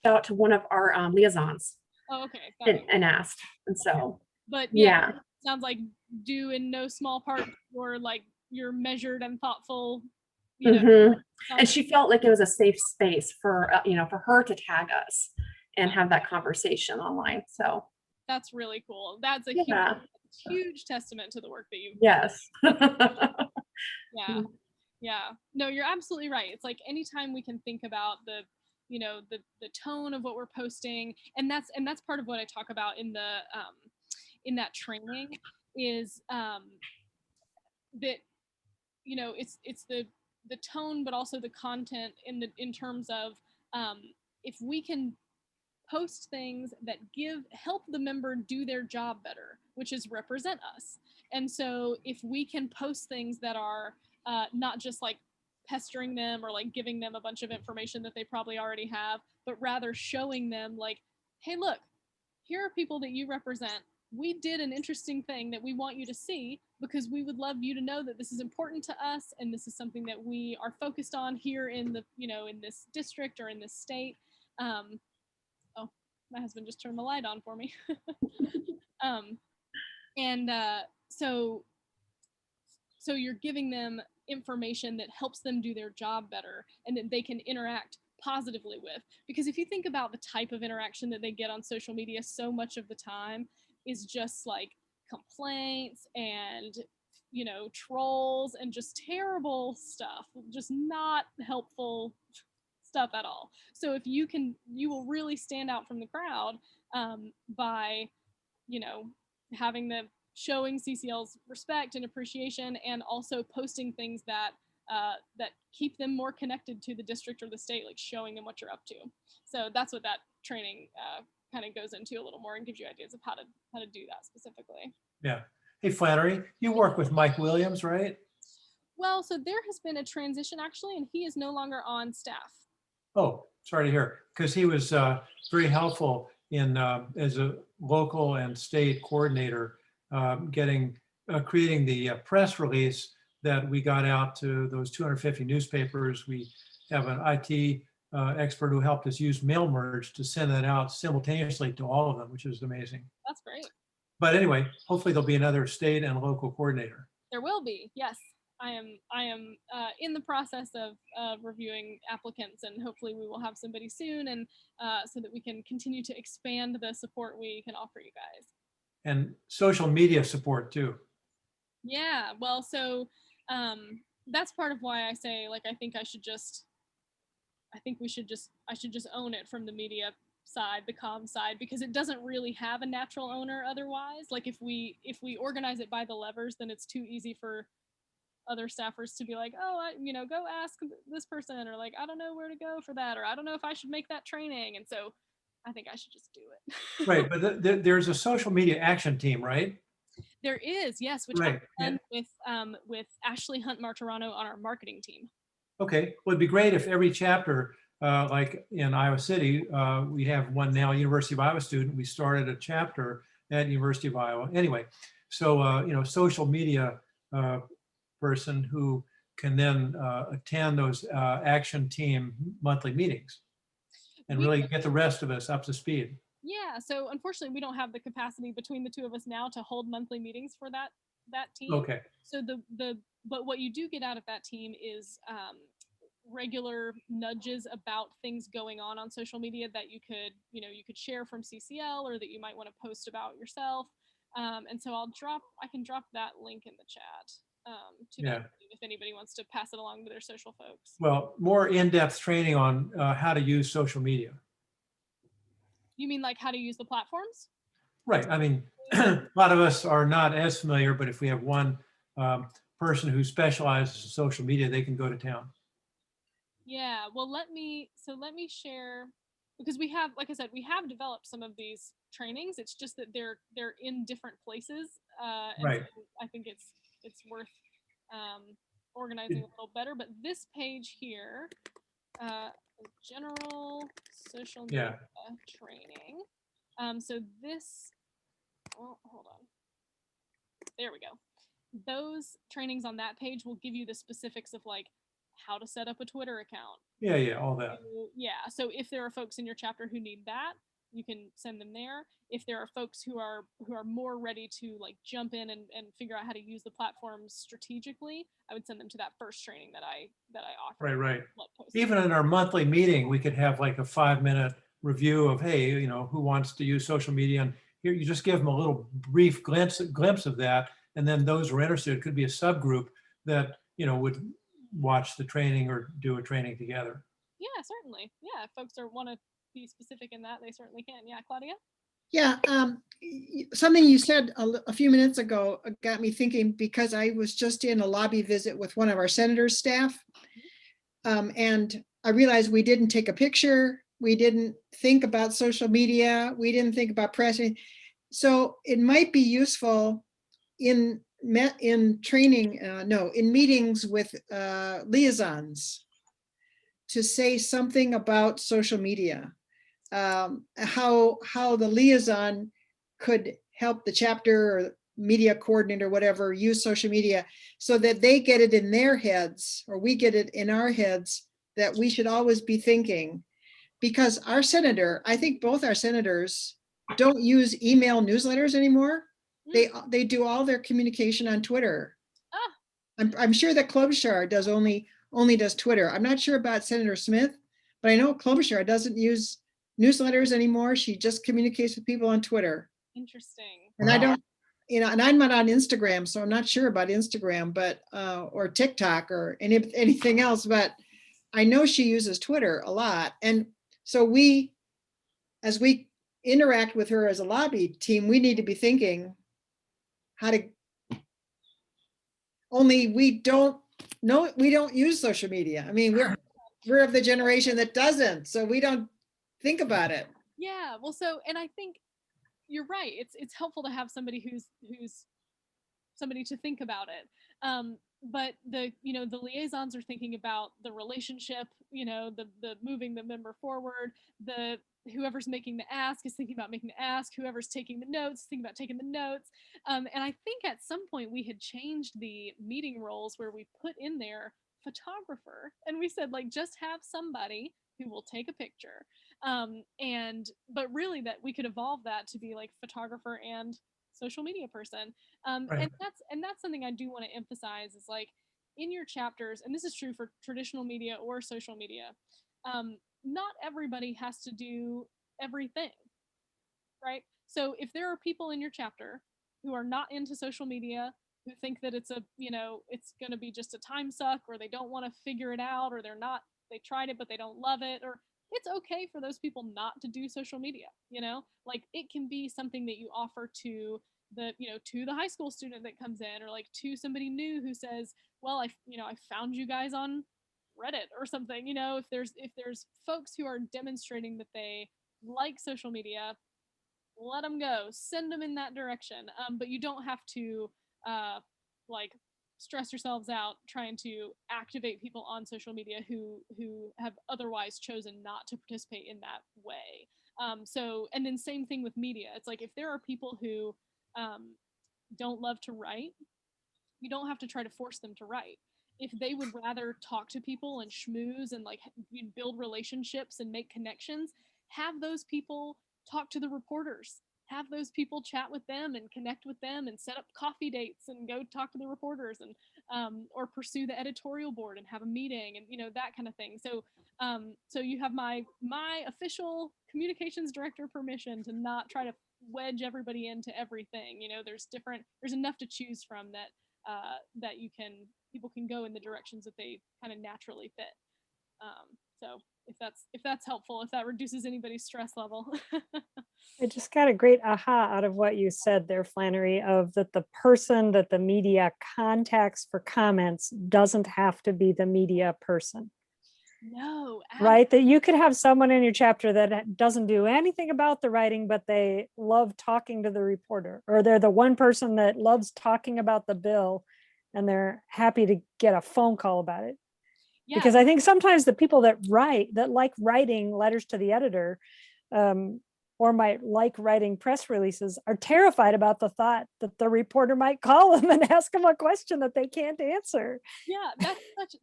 out to one of our liaisons. Oh, okay. And asked. And so, but yeah, sounds like due in no small part for like your measured and thoughtful, and she felt like it was a safe space for, for her to tag us and have that conversation online. So that's really cool. That's a huge testament to the work that you've done. Yeah. No, you're absolutely right. It's like anytime we can think about the tone of what we're posting, and that's part of what I talk about in the in that training is that it's the tone, but also the content in terms of if we can post things that help the member do their job better, which is represent us. And so if we can post things that are not just like pestering them or like giving them a bunch of information that they probably already have, but rather showing them like, hey, look, here are people that you represent. We did an interesting thing that we want you to see because we would love you to know that this is important to us and this is something that we are focused on here in the, in this district or in this state. Oh, my husband just turned the light on for me. So you're giving them information that helps them do their job better and that they can interact positively with. Because if you think about the type of interaction that they get on social media, so much of the time is just like complaints and, trolls and just terrible stuff, just not helpful stuff at all. So if you will really stand out from the crowd by, having the showing CCL's respect and appreciation, and also posting things that that keep them more connected to the district or the state, like showing them what you're up to. So that's what that training kind of goes into a little more and gives you ideas of how to do that specifically. Yeah. Hey, Flannery, you work with Mike Williams, right? Well, so there has been a transition actually, and he is no longer on staff. Oh, sorry to hear, because he was very helpful in as a local and state coordinator, creating the press release that we got out to those 250 newspapers. We have an IT expert who helped us use mail merge to send that out simultaneously to all of them, which is amazing. That's great. But anyway, hopefully there'll be another state and local coordinator. There will be, yes. I am in the process of reviewing applicants, and hopefully we will have somebody soon, and so that we can continue to expand the support we can offer you guys. And social media support too. Yeah, well, so that's part of why I say, like, I think I should just I think I should just own it from the media side, the comm side, because it doesn't really have a natural owner otherwise. Like if we organize it by the levers, then it's too easy for other staffers to be like, oh, go ask this person, or like, I don't know where to go for that, or I don't know if I should make that training. And so I think I should just do it. Right, but there's a social media action team, right? There is, yes, which Right. I've done with Ashley Hunt Martirano on our marketing team. Okay, well, it'd be great if every chapter, like in Iowa City, we have one now, University of Iowa student. We started a chapter at University of Iowa. Anyway, so social media person who can then attend those action team monthly meetings and really get the rest of us up to speed. Yeah, so unfortunately, we don't have the capacity between the two of us now to hold monthly meetings for that team. Okay. So but what you do get out of that team is regular nudges about things going on social media that you could share from CCL, or that you might want to post about yourself. And so I can drop that link in the chat to that if anybody wants to pass it along to their social folks. Well, more in-depth training on how to use social media. You mean like how to use the platforms? Right. I mean, a lot of us are not as familiar, but if we have one person who specializes in social media, they can go to town. Yeah, well, let me share, because we have, like I said, we have developed some of these trainings. It's just that they're in different places. And right. So I think it's worth organizing a little better. But this page here, general social media training. So this, oh, hold on. There we go. Those trainings on that page will give you the specifics of like how to set up a Twitter account. Yeah, all that. Yeah, so if there are folks in your chapter who need that, you can send them there. If there are folks who are more ready to like jump in and figure out how to use the platforms strategically, I would send them to that first training that I offer. Right. Even in our monthly meeting, we could have like a 5-minute review of, hey, who wants to use social media, and here you just give them a little brief glimpse of that, and then those who are interested, it could be a subgroup that would watch the training or do a training together. Yeah, certainly. Yeah, if folks want to be specific in that, they certainly can. Yeah, Claudia? Yeah, something you said a few minutes ago got me thinking, because I was just in a lobby visit with one of our senator's staff. And I realized we didn't take a picture. We didn't think about social media. We didn't think about pressing. So it might be useful in training, in meetings with liaisons to say something about social media, how the liaison could help the chapter or media coordinator, whatever, use social media so that they get it in their heads, or we get it in our heads, that we should always be thinking. Because our senator, I think both our senators don't use email newsletters anymore. They do all their communication on Twitter. I'm sure that Klobuchar does only does Twitter. I'm not sure about Senator Smith, but I know Klobuchar doesn't use newsletters anymore. She just communicates with people on Twitter. Interesting. And I don't, and I'm not on Instagram, so I'm not sure about Instagram, but or TikTok or anything else, but I know she uses Twitter a lot. And so as we interact with her as a lobby team, we need to be thinking how to, only we don't use social media. I mean, we're of the generation that doesn't, so we don't think about it. Yeah, well, and I think you're right. It's helpful to have somebody who's somebody to think about it. But the liaisons are thinking about the relationship, the moving the member forward, whoever's making the ask is thinking about making the ask, whoever's taking the notes, thinking about taking the notes. And I think at some point we had changed the meeting roles where we put in there photographer, and we said, like, just have somebody who will take a picture. But really that we could evolve that to be like photographer and social media person. Right. And that's something I do want to emphasize is, like, in your chapters, and this is true for traditional media or social media, not everybody has to do everything, right? So if there are people in your chapter who are not into social media, who think that it's it's going to be just a time suck, or they don't want to figure it out, or they're not they tried it, but they don't love it, or it's okay for those people not to do social media, like it can be something that you offer to to the high school student that comes in, or like to somebody new who says, well, I found you guys on Reddit or something, if there's folks who are demonstrating that they like social media, let them go, send them in that direction. But you don't have to like stress yourselves out trying to activate people on social media who have otherwise chosen not to participate in that way. So, and then same thing with media. It's like, if there are people who don't love to write, you don't have to try to force them to write. If they would rather talk to people and schmooze and like build relationships and make connections, have those people talk to the reporters, have those people chat with them and connect with them and set up coffee dates and go talk to the reporters, and or pursue the editorial board and have a meeting, and that kind of thing. So so you have my official communications director permission to not try to wedge everybody into everything. There's enough to choose from that that people can go in the directions that they kind of naturally fit. So if that's helpful, if that reduces anybody's stress level. I just got a great aha out of what you said there, Flannery, of that the person that the media contacts for comments doesn't have to be the media person. No, right? That you could have someone in your chapter that doesn't do anything about the writing, but they love talking to the reporter, or they're the one person that loves talking about the bill and they're happy to get a phone call about it. yeah. Because I think sometimes the people that like writing letters to the editor, or might like writing press releases, are terrified about the thought that the reporter might call them and ask them a question that they can't answer. Yeah,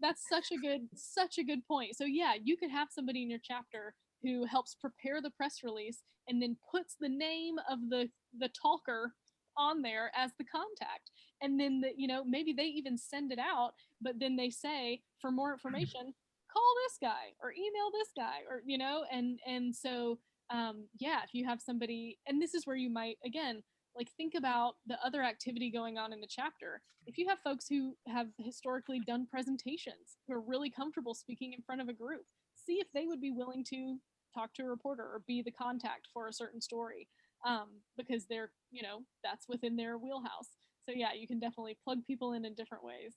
that's such a good point. So yeah, you could have somebody in your chapter who helps prepare the press release and then puts the name of the talker on there as the contact. And then maybe they even send it out, but then they say, for more information, call this guy or email this guy, or and so yeah, if you have somebody, and this is where you might, again, like, think about the other activity going on in the chapter. If you have folks who have historically done presentations, who are really comfortable speaking in front of a group, see if they would be willing to talk to a reporter or be the contact for a certain story, because they're, that's within their wheelhouse. So yeah, you can definitely plug people in different ways.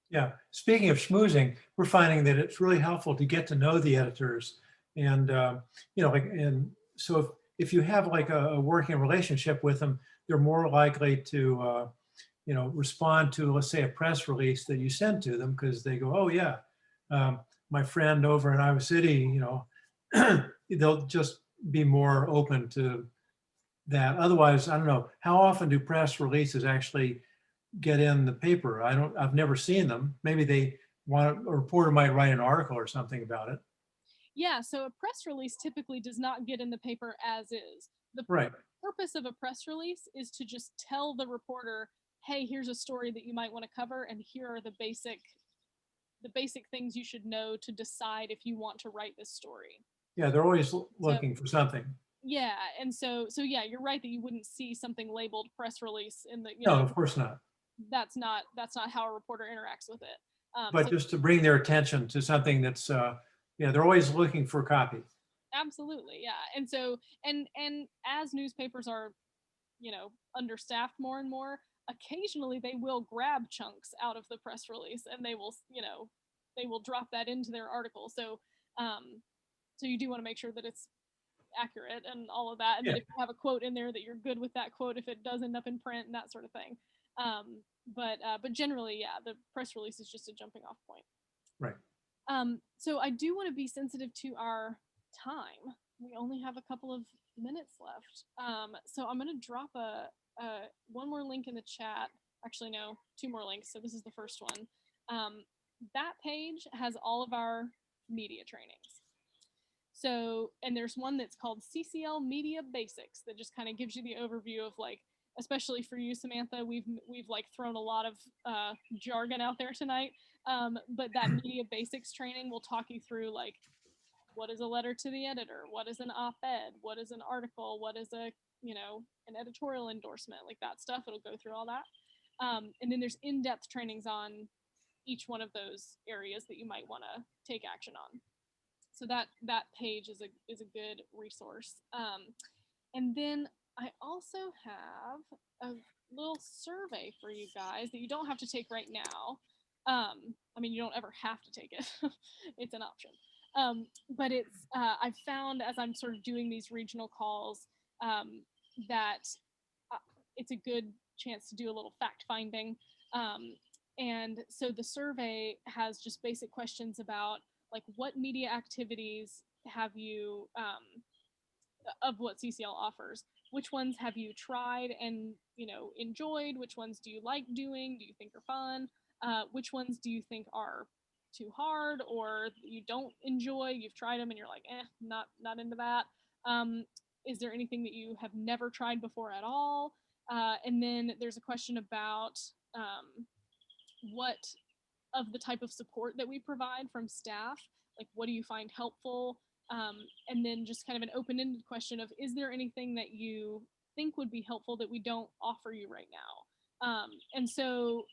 Yeah, speaking of schmoozing, we're finding that it's really helpful to get to know the editors, and and so if you have like a working relationship with them, they're more likely to respond to, let's say, a press release that you send to them, because they go, oh yeah, my friend over in Iowa City, they'll just be more open to that. Otherwise, I don't know, how often do press releases actually get in the paper? I've never seen them. Maybe a reporter might write an article or something about it. Yeah, so a press release typically does not get in the paper as is. The Right. purpose of a press release is to just tell the reporter, hey, here's a story that you might want to cover, and here are the basic things you should know to decide if you want to write this story. Yeah, they're always looking for something. Yeah, and so yeah, you're right that you wouldn't see something labeled press release in the, No, of course not. That's not how a reporter interacts with it. But so, just to bring their attention to something that's, they're always looking for copy. absolutely, yeah. And so, and as newspapers are, understaffed more and more, occasionally they will grab chunks out of the press release and they will drop that into their article. So so you do want to make sure that it's accurate and all of that, and Yeah. that if you have a quote in there, that you're good with that quote if it does end up in print and that sort of thing. But generally, yeah, the press release is just a jumping off point. Right. So I do want to be sensitive to our time. We only have a couple of minutes left. So I'm going to drop one more link in the chat. Actually, no, two more links. So this is the first one. That page has all of our media trainings. So, and there's one that's called CCL Media Basics that just kind of gives you the overview of, like, especially for you, Samantha, we've like thrown a lot of jargon out there tonight. But that media basics training will talk you through, like, what is a letter to the editor? What is an op-ed? What is an article? What is an editorial endorsement? Like that stuff, it'll go through all that. And then there's in-depth trainings on each one of those areas that you might want to take action on. So that page is a good resource. And then I also have a little survey for you guys that you don't have to take right now. I mean, you don't ever have to take it. It's an option. But it's I've found as I'm sort of doing these regional calls that it's a good chance to do a little fact finding. And so the survey has just basic questions about like what media activities have you of what CCL offers. Which ones have you tried and enjoyed? Which ones do you like doing? Do you think are fun? Which ones do you think are too hard or you don't enjoy? You've tried them and you're like, not into that. Is there anything that you have never tried before at all? And then there's a question about what of the type of support that we provide from staff, like what do you find helpful? And then just kind of an open-ended question of, is there anything that you think would be helpful that we don't offer you right now? And so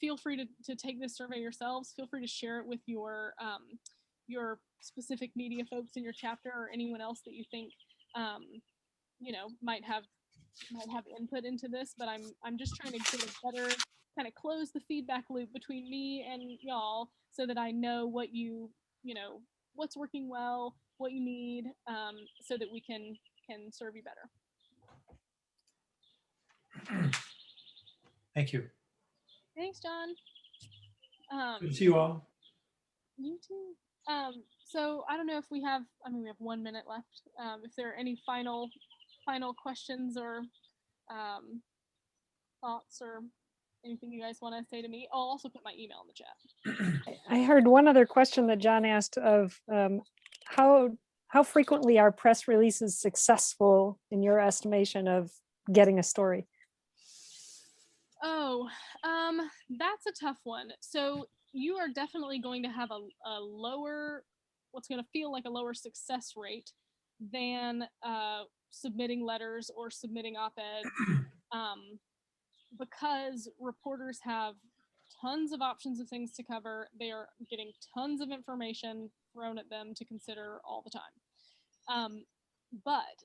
feel free to take this survey yourselves. Feel free to share it with your specific media folks in your chapter or anyone else that you think might have input into this. But I'm just trying to get a better kind of close the feedback loop between me and y'all so that I know what what's working well, what you need, so that we can serve you better. Thank you. Thanks, John. Good to see you all. You too. So I don't know if we have 1 minute left. If there are any final questions or thoughts or anything you guys want to say to me. I'll also put my email in the chat. I heard one other question that John asked of how frequently are press releases successful in your estimation of getting a story? Oh, that's a tough one. So you are definitely going to have a lower, what's going to feel like a lower success rate than submitting letters or submitting op-eds, because reporters have tons of options of things to cover. They are getting tons of information thrown at them to consider all the time. But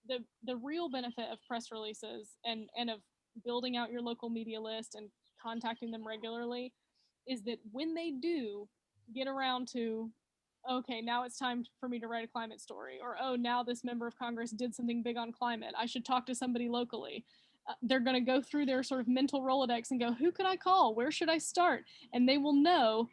the real benefit of press releases and of building out your local media list and contacting them regularly is that when they do get around to, okay, now it's time for me to write a climate story, or oh, now this member of Congress did something big on climate, I should talk to somebody locally. They're going to go through their sort of mental Rolodex and go, who can I call? Where should I start? And they will know,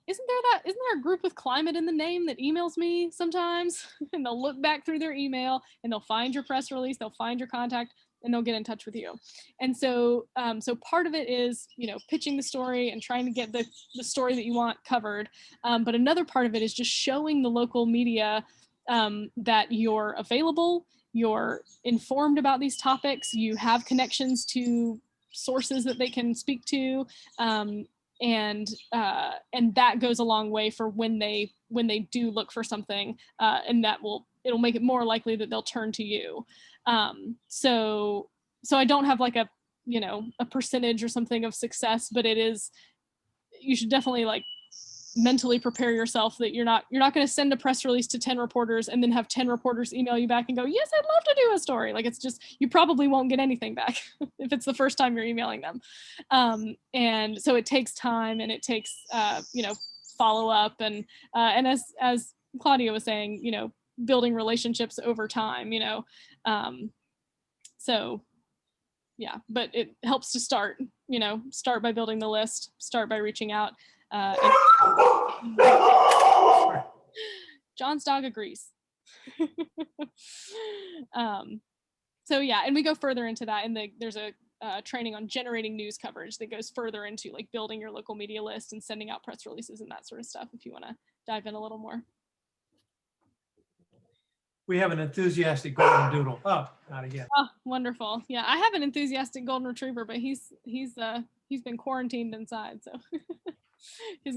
isn't there a group with climate in the name that emails me sometimes? And they'll look back through their email and they'll find your press release, they'll find your contact, and they'll get in touch with you. And so part of it is, pitching the story and trying to get the story that you want covered. But another part of it is just showing the local media that you're available, you're informed about these topics, you have connections to sources that they can speak to, and that goes a long way for when they do look for something, and it'll make it more likely that they'll turn to you. So I don't have like a percentage or something of success, but it is, you should definitely like mentally prepare yourself that you're not going to send a press release to 10 reporters and then have 10 reporters email you back and go, yes, I'd love to do a story. Like, it's just, you probably won't get anything back if it's the first time you're emailing them. And so it takes time and it takes, follow up and as Claudia was saying, building relationships over time, so yeah, but it helps to start by building the list, start by reaching out. John's dog agrees. So yeah, and we go further into that, and there's a training on generating news coverage that goes further into like building your local media list and sending out press releases and that sort of stuff if you want to dive in a little more. We have an enthusiastic golden doodle. Oh, not again. Oh, wonderful. Yeah, I have an enthusiastic golden retriever, but he's been quarantined inside, so.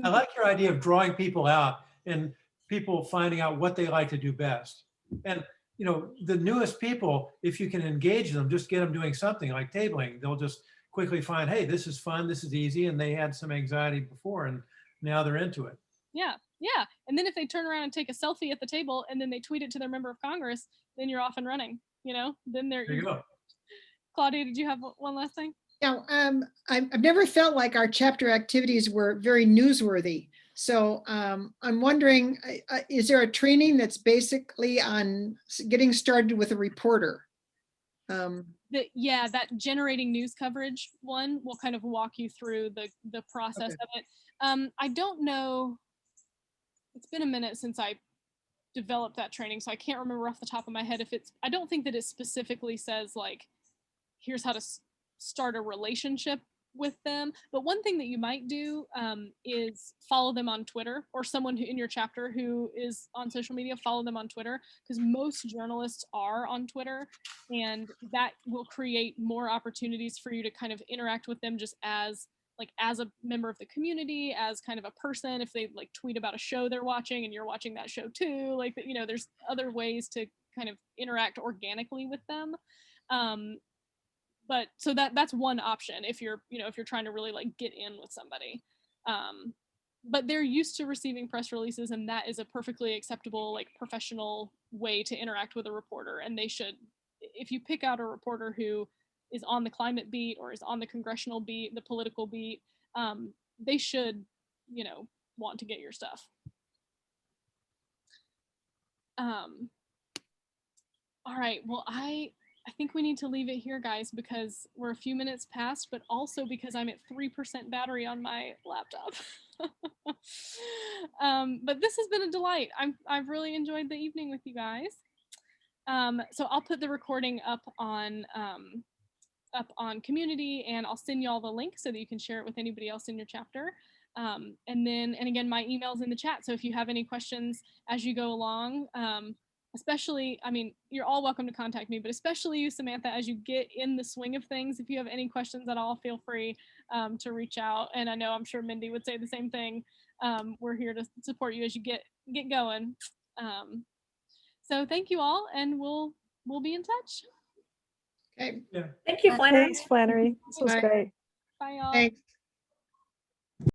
I like your idea of drawing people out and people finding out what they like to do best. And the newest people, if you can engage them, just get them doing something like tabling, they'll just quickly find, hey, this is fun, this is easy, and they had some anxiety before and now they're into it. Yeah, yeah. And then if they turn around and take a selfie at the table and then they tweet it to their member of Congress, then you're off and running, you know? Then There you go. Claudia, did you have one last thing? Yeah, I've never felt like our chapter activities were very newsworthy. So I'm wondering, is there a training that's basically on getting started with a reporter? Yeah, that generating news coverage one will kind of walk you through the process of it. I don't know. It's been a minute since I developed that training, so I can't remember off the top of my head if it's. I don't think that it specifically says like, here's how to start a relationship with them. But one thing that you might do is follow them on Twitter, or someone who, in your chapter who is on social media, follow them on Twitter, because most journalists are on Twitter, and that will create more opportunities for you to kind of interact with them just as a member of the community, as kind of a person. If they like tweet about a show they're watching and you're watching that show too, like, you know, there's other ways to kind of interact organically with them. But so that's one option if you're, you know, if you're trying to really like get in with somebody. But they're used to receiving press releases, and that is a perfectly acceptable, like, professional way to interact with a reporter. And they should, if you pick out a reporter who is on the climate beat or is on the congressional beat, the political beat, they should, you know, want to get your stuff. All right, well, I think we need to leave it here, guys, because we're a few minutes past, but also because I'm at 3% battery on my laptop. But this has been a delight. I've really enjoyed the evening with you guys. So I'll put the recording up on community, and I'll send you all the link so that you can share it with anybody else in your chapter. And again, my email's in the chat. So if you have any questions as you go along, especially, I mean, you're all welcome to contact me, but especially you, Samantha, as you get in the swing of things, if you have any questions at all, feel free to reach out. And I know, I'm sure Mindy would say the same thing. We're here to support you as you get going. So thank you all, and we'll be in touch. Okay, Yeah. Thank you, Flannery. Thanks, Flannery. This was Bye. great. Bye, y'all. thanks.